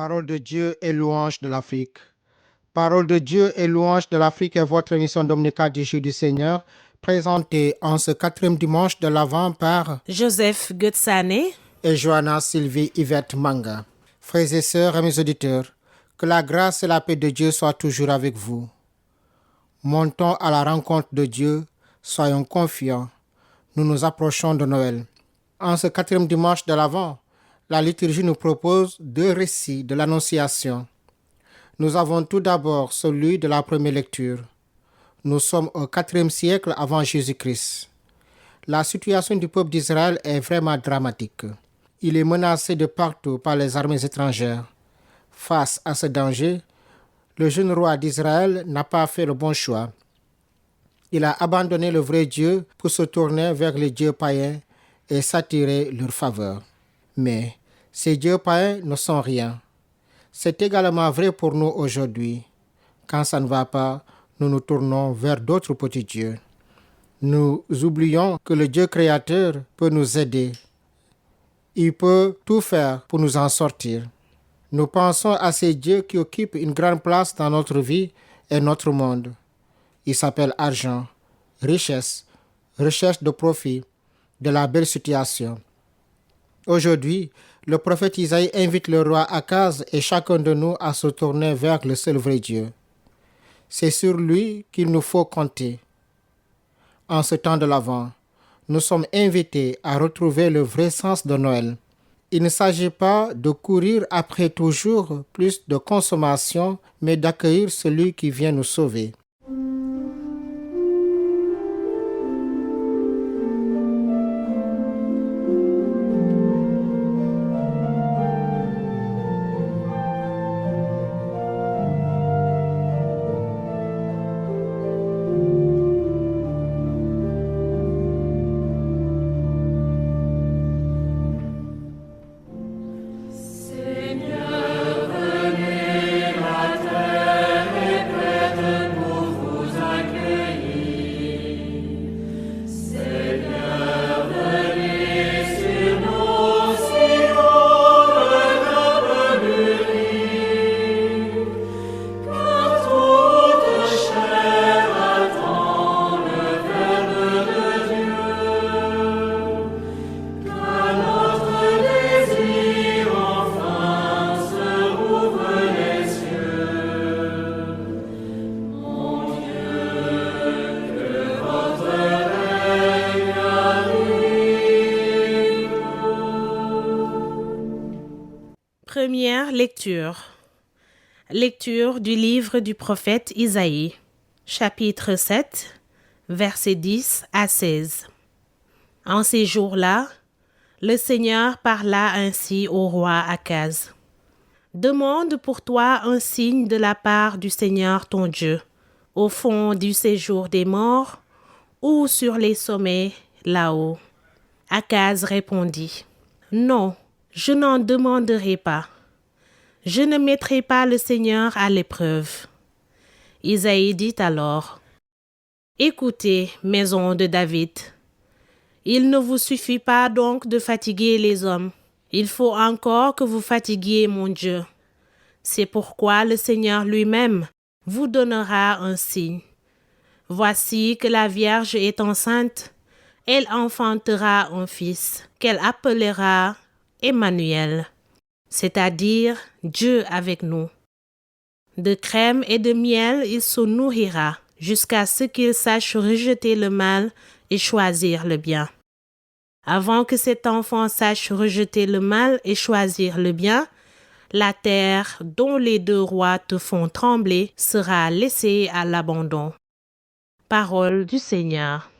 Parole de Dieu et louange de l'Afrique. Parole de Dieu et louange de l'Afrique est votre émission dominicale du jour du Seigneur, présentée en ce quatrième dimanche de l'Avent par Joseph Gutsane. et Johanna Sylvie Yvette Manga. Frères et sœurs, amis auditeurs, que la grâce et la paix de Dieu soient toujours avec vous. Montons à la rencontre de Dieu, soyons confiants. Nous nous approchons de Noël. En ce quatrième dimanche de l'Avent, la liturgie nous propose deux récits de l'Annonciation. Nous avons tout d'abord celui de la première lecture. Nous sommes au IVe siècle avant Jésus-Christ. La situation du peuple d'Israël est vraiment dramatique. Il est menacé de partout par les armées étrangères. Face à ce danger, le jeune roi d'Israël n'a pas fait le bon choix. Il a abandonné le vrai Dieu pour se tourner vers les dieux païens et s'attirer leur faveur. Mais ces dieux païens ne sont rien. C'est également vrai pour nous aujourd'hui. Quand ça ne va pas, nous nous tournons vers d'autres petits dieux. Nous oublions que le Dieu créateur peut nous aider. Il peut tout faire pour nous en sortir. Nous pensons à ces dieux qui occupent une grande place dans notre vie et notre monde. Ils s'appellent argent, richesse, recherche de profit, de la belle situation. Aujourd'hui, le prophète Isaïe invite le roi Akaz et chacun de nous à se tourner vers le seul vrai Dieu. C'est sur lui qu'il nous faut compter. En ce temps de l'Avent, nous sommes invités à retrouver le vrai sens de Noël. Il ne s'agit pas de courir après toujours plus de consommation, mais d'accueillir celui qui vient nous sauver. Première lecture. Lecture du livre du prophète Isaïe, chapitre 7, versets 10 à 16. En ces jours-là, le Seigneur parla ainsi au roi Akaz. Demande pour toi un signe de la part du Seigneur ton Dieu, au fond du séjour des morts ou sur les sommets là-haut. Akaz répondit, non, je n'en demanderai pas. Je ne mettrai pas le Seigneur à l'épreuve. Isaïe dit alors, écoutez, maison de David. Il ne vous suffit pas donc de fatiguer les hommes. Il faut encore que vous fatiguiez mon Dieu. C'est pourquoi le Seigneur lui-même vous donnera un signe. Voici que la Vierge est enceinte. Elle enfantera un fils qu'elle appellera Emmanuel, c'est-à-dire Dieu avec nous. De crème et de miel il se nourrira jusqu'à ce qu'il sache rejeter le mal et choisir le bien. Avant que cet enfant sache rejeter le mal et choisir le bien, la terre dont les deux rois te font trembler sera laissée à l'abandon. Parole du Seigneur.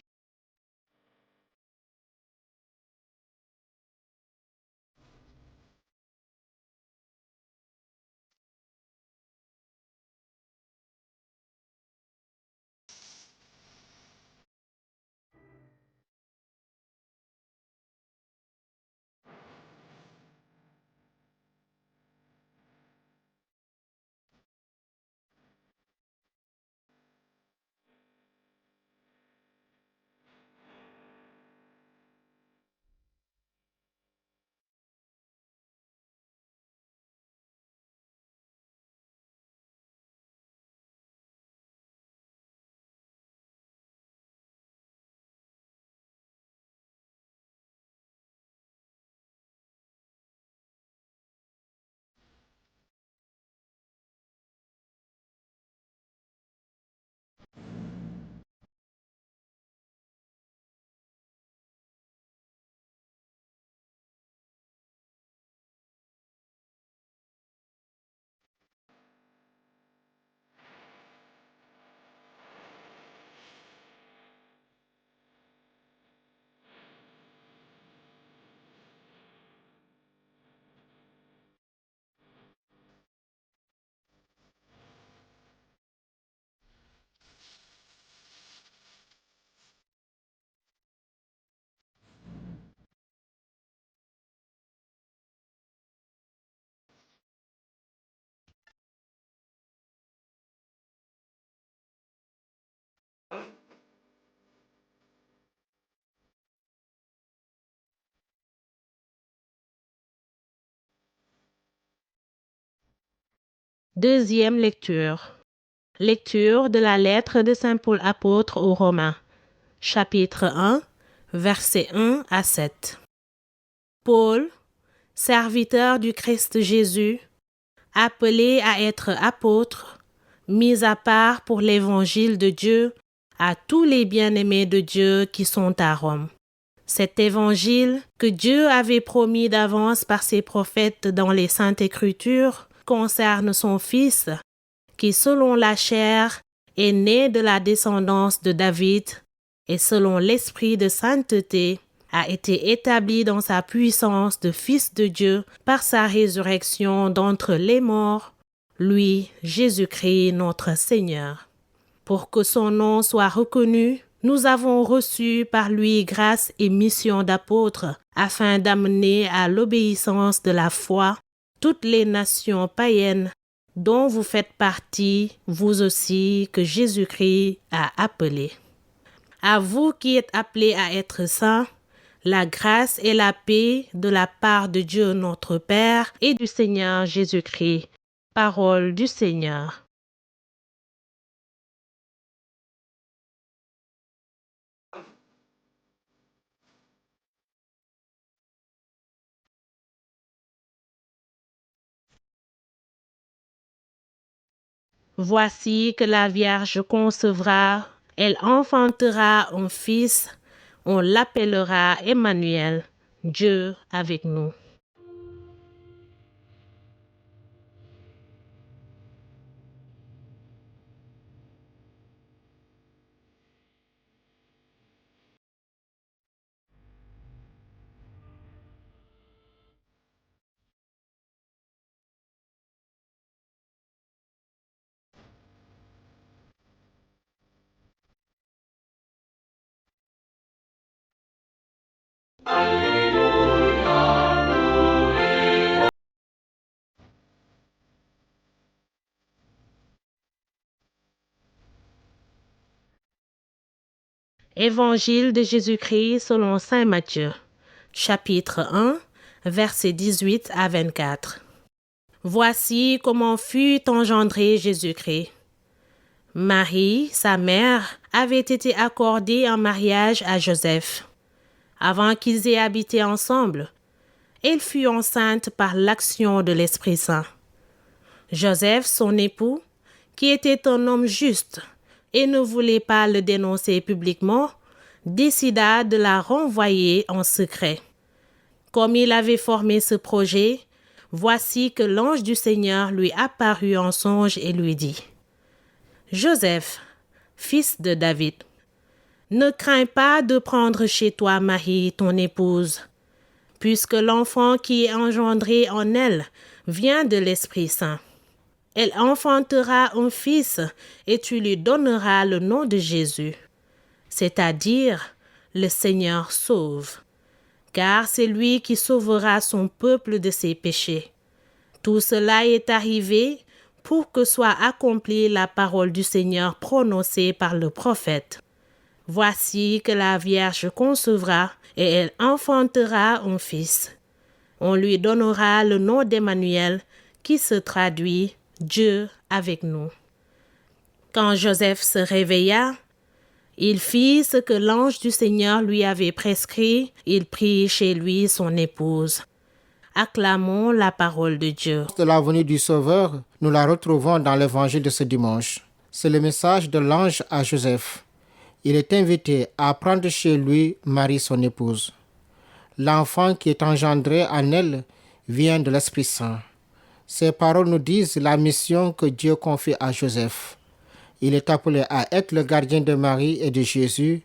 Deuxième lecture. Lecture de la lettre de Saint Paul apôtre aux Romains, chapitre 1, versets 1 à 7. Paul, serviteur du Christ Jésus, appelé à être apôtre, mis à part pour l'évangile de Dieu à tous les bien-aimés de Dieu qui sont à Rome. Cet évangile que Dieu avait promis d'avance par ses prophètes dans les Saintes Écritures concerne son Fils, qui selon la chair est né de la descendance de David et selon l'esprit de sainteté a été établi dans sa puissance de Fils de Dieu par sa résurrection d'entre les morts, lui, Jésus-Christ, notre Seigneur. Pour que son nom soit reconnu, nous avons reçu par lui grâce et mission d'apôtre, afin d'amener à l'obéissance de la foi toutes les nations païennes dont vous faites partie, vous aussi, que Jésus-Christ a appelés. À vous qui êtes appelés à être saints, la grâce et la paix de la part de Dieu notre Père et du Seigneur Jésus-Christ. Parole du Seigneur. Voici que la Vierge concevra, elle enfantera un fils, on l'appellera Emmanuel, Dieu avec nous. Évangile de Jésus-Christ selon saint Matthieu, chapitre 1, versets 18 à 24. Voici comment fut engendré Jésus-Christ. Marie, sa mère, avait été accordée en mariage à Joseph. Avant qu'ils aient habité ensemble, elle fut enceinte par l'action de l'Esprit Saint. Joseph, son époux, qui était un homme juste et ne voulait pas le dénoncer publiquement, décida de la renvoyer en secret. Comme il avait formé ce projet, voici que l'ange du Seigneur lui apparut en songe et lui dit : « Joseph, fils de David, ne crains pas de prendre chez toi Marie, ton épouse, puisque l'enfant qui est engendré en elle vient de l'Esprit Saint. Elle enfantera un fils et tu lui donneras le nom de Jésus, c'est-à-dire le Seigneur sauve, car c'est lui qui sauvera son peuple de ses péchés. Tout cela est arrivé pour que soit accomplie la parole du Seigneur prononcée par le prophète. Voici que la Vierge concevra et elle enfantera un fils. On lui donnera le nom d'Emmanuel, qui se traduit Dieu avec nous. Quand Joseph se réveilla, il fit ce que l'ange du Seigneur lui avait prescrit. Il prit chez lui son épouse. Acclamons la parole de Dieu. De la venue du Sauveur, nous la retrouvons dans l'évangile de ce dimanche. C'est le message de l'ange à Joseph. Il est invité à prendre chez lui Marie, son épouse. L'enfant qui est engendré en elle vient de l'Esprit Saint. Ces paroles nous disent la mission que Dieu confie à Joseph. Il est appelé à être le gardien de Marie et de Jésus,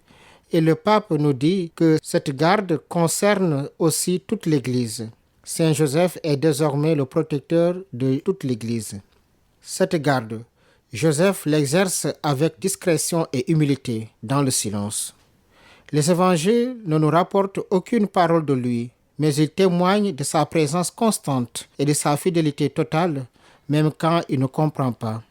et le pape nous dit que cette garde concerne aussi toute l'Église. Saint Joseph est désormais le protecteur de toute l'Église. Cette garde, Joseph l'exerce avec discrétion et humilité, dans le silence. Les évangiles ne nous rapportent aucune parole de lui, mais ils témoignent de sa présence constante et de sa fidélité totale, même quand il ne comprend pas.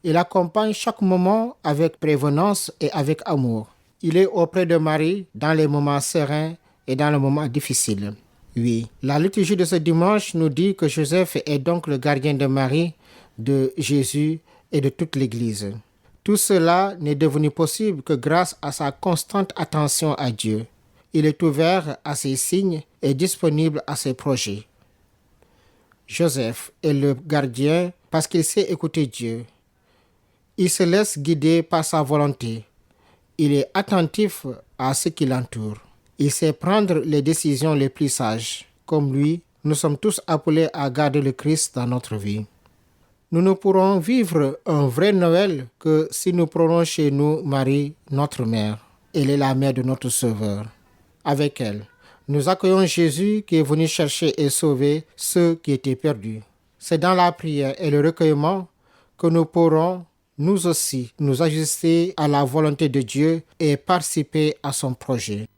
Il accompagne chaque moment avec prévenance et avec amour. Il est auprès de Marie dans les moments sereins et dans les moments difficiles. Oui, la liturgie de ce dimanche nous dit que Joseph est donc le gardien de Marie de Jésus et de toute l'Église. Tout cela n'est devenu possible que grâce à sa constante attention à Dieu. Il est ouvert à ses signes et disponible à ses projets. Joseph est le gardien parce qu'il sait écouter Dieu. Il se laisse guider par sa volonté. Il est attentif à ce qui l'entoure. Il sait prendre les décisions les plus sages. Comme lui, nous sommes tous appelés à garder le Christ dans notre vie. Nous ne pourrons vivre un vrai Noël que si nous prenons chez nous Marie, notre mère. Elle est la mère de notre Sauveur. Avec elle, nous accueillons Jésus qui est venu chercher et sauver ceux qui étaient perdus. C'est dans la prière et le recueillement que nous pourrons, nous aussi, nous ajuster à la volonté de Dieu et participer à son projet.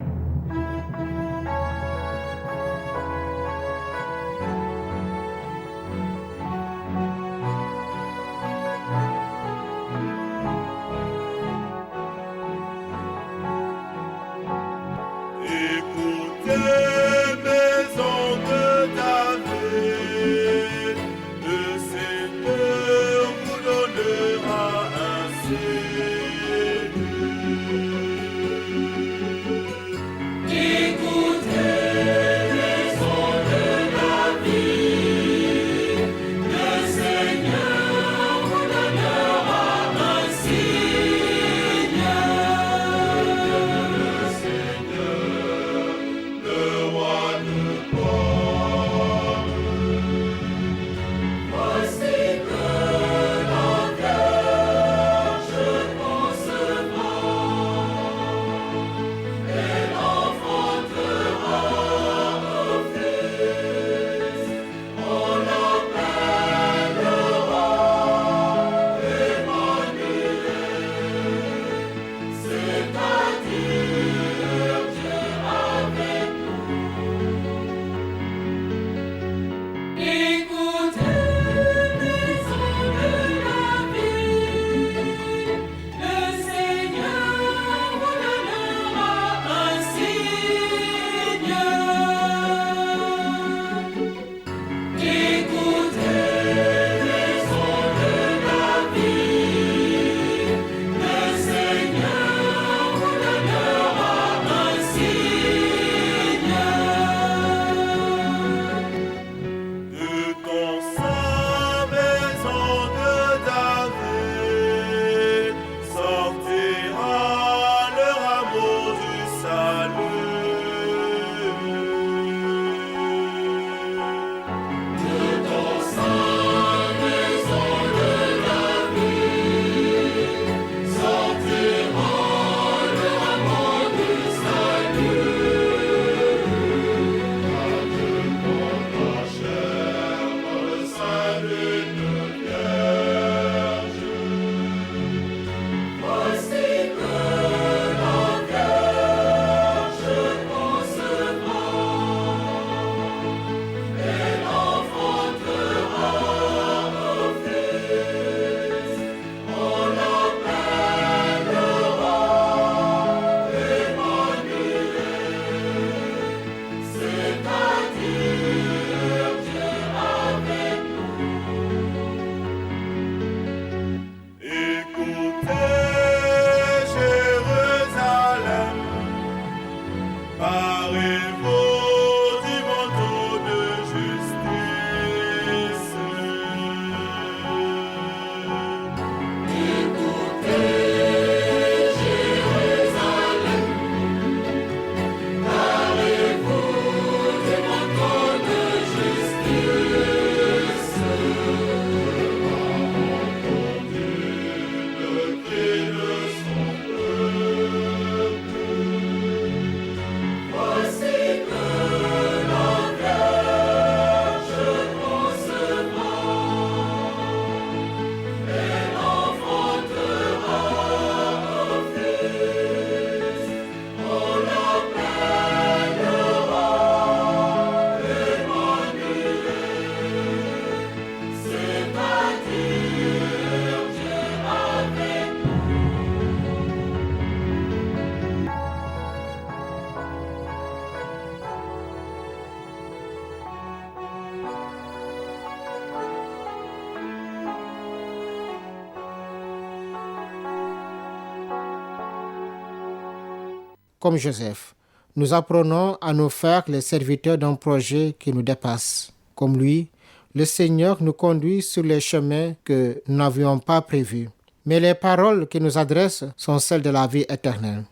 comme Joseph. Nous apprenons à nous faire les serviteurs d'un projet qui nous dépasse. Comme lui, le Seigneur nous conduit sur les chemins que nous n'avions pas prévus. Mais les paroles qu'il nous adresse sont celles de la vie éternelle.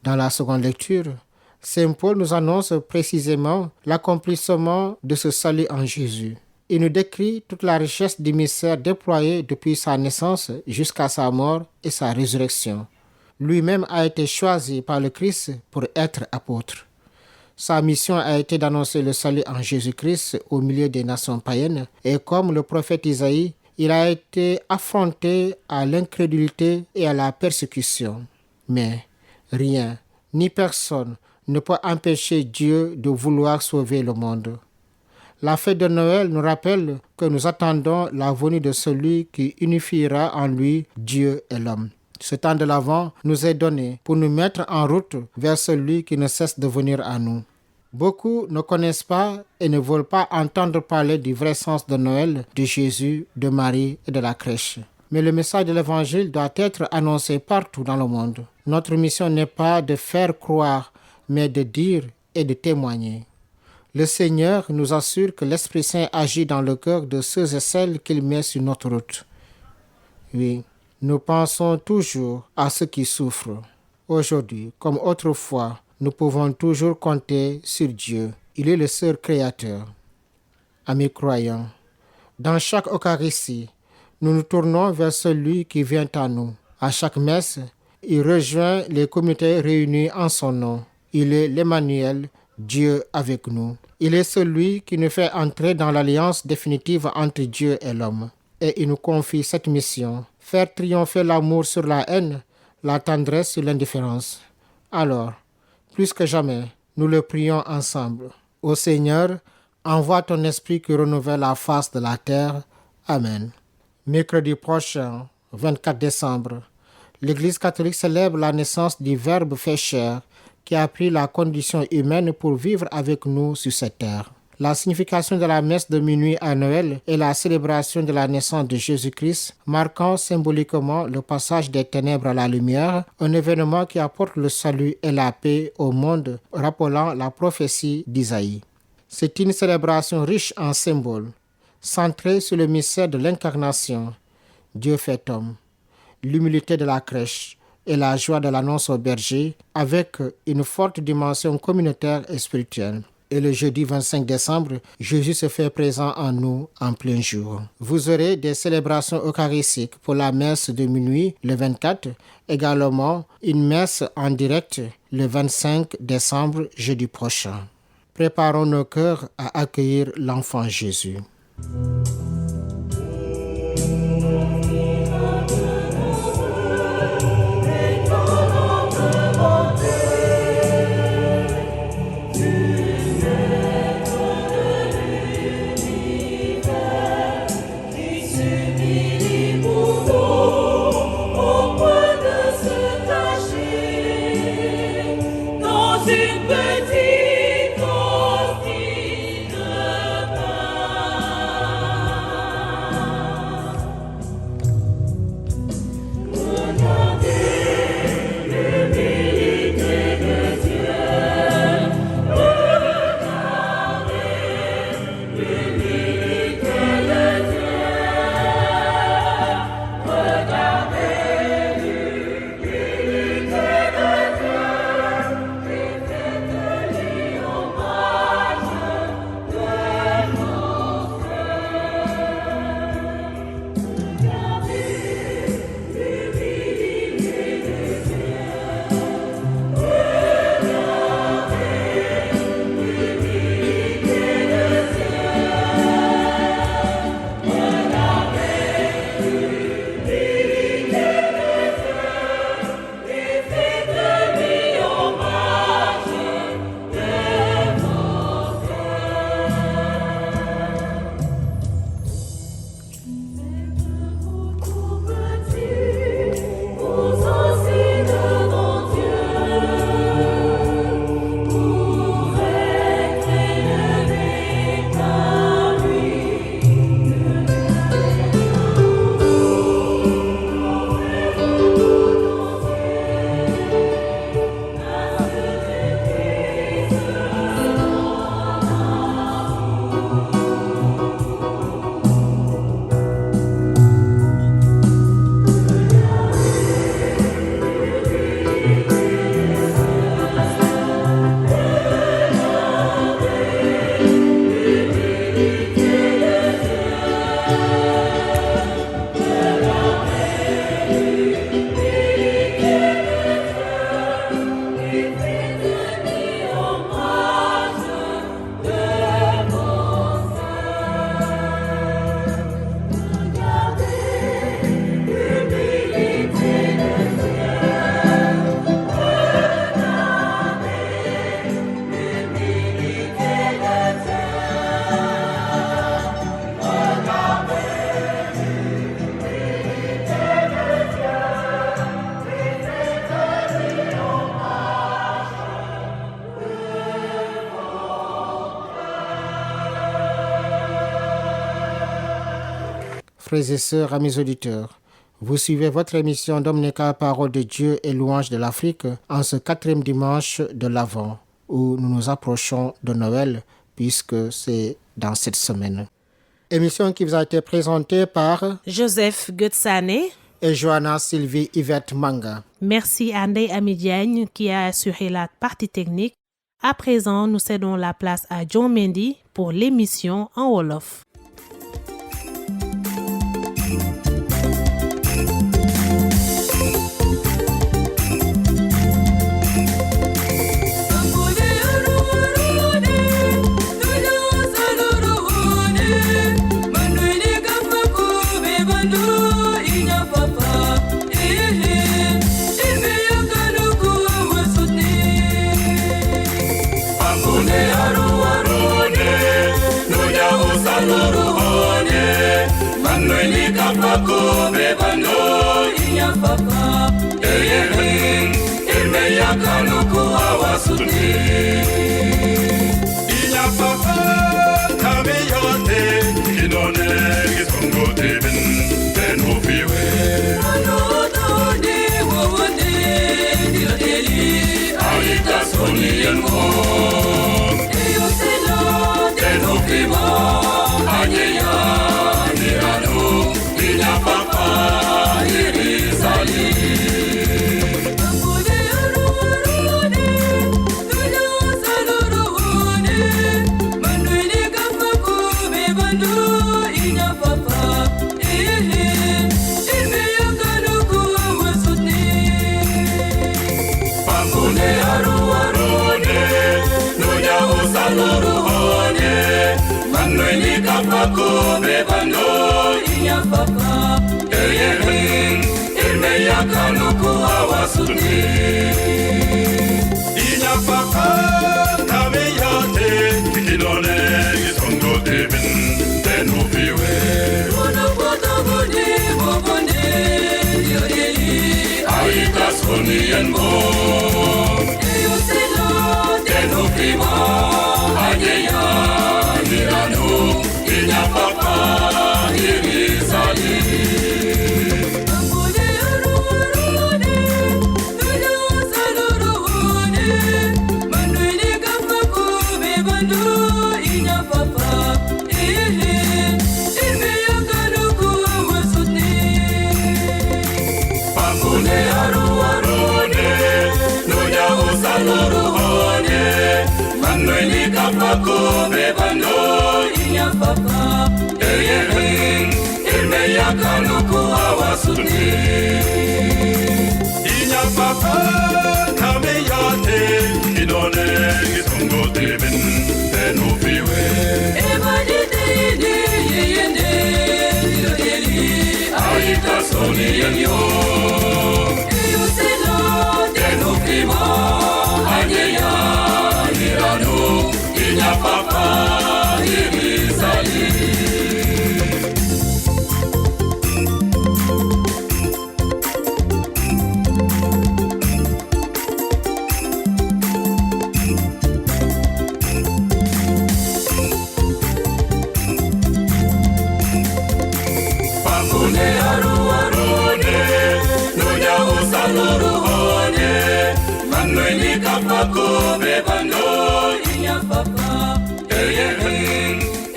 Dans la seconde lecture, Saint Paul nous annonce précisément l'accomplissement de ce salut en Jésus. Il nous décrit toute la richesse du mystère déployé depuis sa naissance jusqu'à sa mort et sa résurrection. Lui-même a été choisi par le Christ pour être apôtre. Sa mission a été d'annoncer le salut en Jésus-Christ au milieu des nations païennes et comme le prophète Isaïe, il a été affronté à l'incrédulité et à la persécution. Mais rien, ni personne ne peut empêcher Dieu de vouloir sauver le monde. La fête de Noël nous rappelle que nous attendons la venue de celui qui unifiera en lui Dieu et l'homme. Ce temps de l'Avent nous est donné pour nous mettre en route vers celui qui ne cesse de venir à nous. Beaucoup ne connaissent pas et ne veulent pas entendre parler du vrai sens de Noël, de Jésus, de Marie et de la crèche. Mais le message de l'Évangile doit être annoncé partout dans le monde. Notre mission n'est pas de faire croire, mais de dire et de témoigner. Le Seigneur nous assure que l'Esprit Saint agit dans le cœur de ceux et celles qu'il met sur notre route. Oui, nous pensons toujours à ceux qui souffrent. Aujourd'hui, comme autrefois, nous pouvons toujours compter sur Dieu. Il est le seul créateur. Amis croyants, dans chaque Eucharistie, nous nous tournons vers celui qui vient à nous. À chaque messe, il rejoint les communautés réunies en son nom. Il est l'Emmanuel, Dieu avec nous. Il est celui qui nous fait entrer dans l'alliance définitive entre Dieu et l'homme. Et il nous confie cette mission, faire triompher l'amour sur la haine, la tendresse sur l'indifférence. Alors, plus que jamais, nous le prions ensemble. Ô Seigneur, envoie ton esprit qui renouvelle la face de la terre. Amen. Mercredi prochain, 24 décembre, l'Église catholique célèbre la naissance du Verbe fait chair qui a pris la condition humaine pour vivre avec nous sur cette terre. La signification de la messe de minuit à Noël est la célébration de la naissance de Jésus-Christ, marquant symboliquement le passage des ténèbres à la lumière, un événement qui apporte le salut et la paix au monde, rappelant la prophétie d'Isaïe. C'est une célébration riche en symboles, centrée sur le mystère de l'incarnation, Dieu fait homme, l'humilité de la crèche et la joie de l'annonce au berger, avec une forte dimension communautaire et spirituelle. Et le jeudi 25 décembre, Jésus se fait présent en nous en plein jour. Vous aurez des célébrations eucharistiques pour la messe de minuit le 24, également une messe en direct le 25 décembre, jeudi prochain. Préparons nos cœurs à accueillir l'enfant Jésus. frères et sœurs, amis auditeurs. Vous suivez votre émission Dominica Parole de Dieu et louange de l'Afrique en ce 4e dimanche de l'Avent, où nous nous approchons de Noël, puisque c'est dans cette semaine. Émission qui vous a été présentée par Joseph Gutsane et Johanna Sylvie Yvette Manga. Merci à Ndeye Amidiagne qui a assuré la partie technique. À présent, nous cédons la place à John Mendy pour l'émission en Wolof.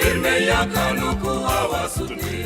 Irme yakanu ku awasuni